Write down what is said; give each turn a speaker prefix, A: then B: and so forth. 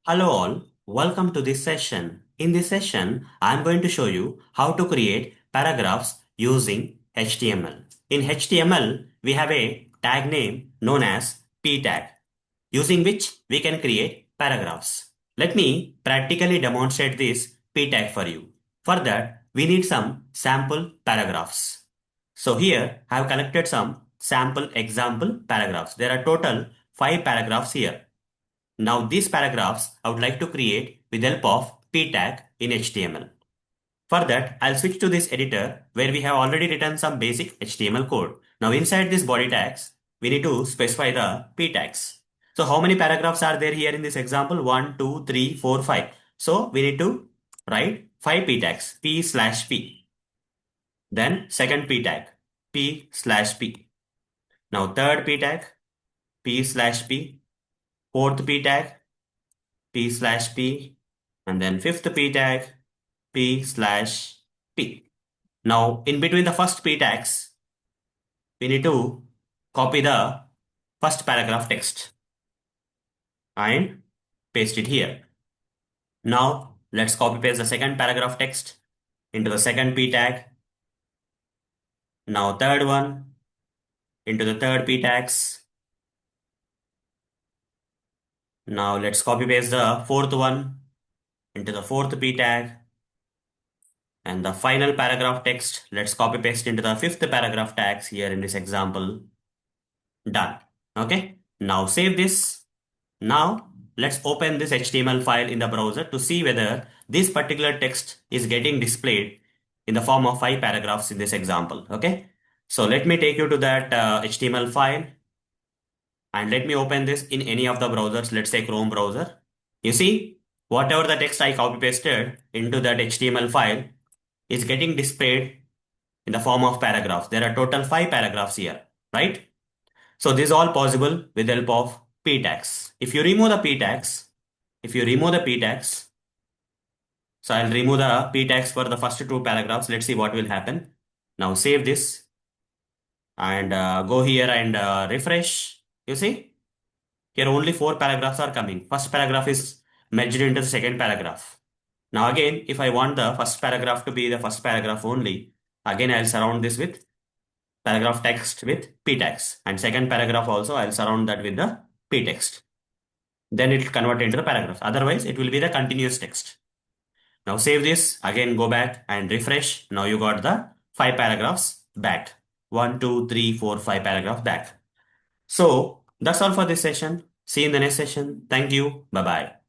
A: Hello all, welcome to this session. In this session, I am going to show you how to create paragraphs using HTML. In HTML, we have a tag name known as p tag, using which we can create paragraphs. Let me practically demonstrate this p tag for you. For that, we need some sample paragraphs. So here, I have collected some sample example paragraphs. There are total 5 paragraphs here. Now these paragraphs I would like to create with the help of p tag in HTML. For that, I'll switch to this editor where we have already written some basic HTML code. Now inside this body tags, we need to specify the p tags. So how many paragraphs are there here in this example? 1, 2, 3, 4, 5. So we need to write 5 p tags, p slash p. Then second p tag, p slash p. Now third p tag, p slash p. Fourth p tag, p slash p, and then fifth p tag, p slash p. Now, in between the first p tags, we need to copy the first paragraph text and paste it here. Now, let's copy paste the second paragraph text into the second p tag. Now, third one into the third p tags. Now, let's copy paste the fourth one into the fourth p tag. And the final paragraph text, let's copy paste into the fifth paragraph tags here in this example. Done. Okay. Now save this. Now let's open this HTML file in the browser to see whether this particular text is getting displayed in the form of 5 paragraphs in this example. Okay. So let me take you to that HTML file and let me open this in any of the browsers. Let's say Chrome browser. You see, whatever the text I copy pasted into that HTML file is getting displayed in the form of paragraphs. There are total 5 paragraphs here, right? So this is all possible with the help of p tags. If you remove the p tags, so I'll remove the p tags for the first 2 paragraphs. Let's see what will happen. Now save this and go here and refresh. You see, here only 4 paragraphs are coming. First paragraph is merged into the second paragraph. Now again, if I want the first paragraph to be the first paragraph only, again I'll surround this with paragraph text with p tags, and second paragraph also I'll surround that with the p text. Then it will convert into the paragraph. Otherwise, it will be the continuous text. Now save this, again go back and refresh. Now you got the 5 paragraphs back. 1, 2, 3, 4, 5 paragraph back. So that's all for this session. See you in the next session. Thank you. Bye bye.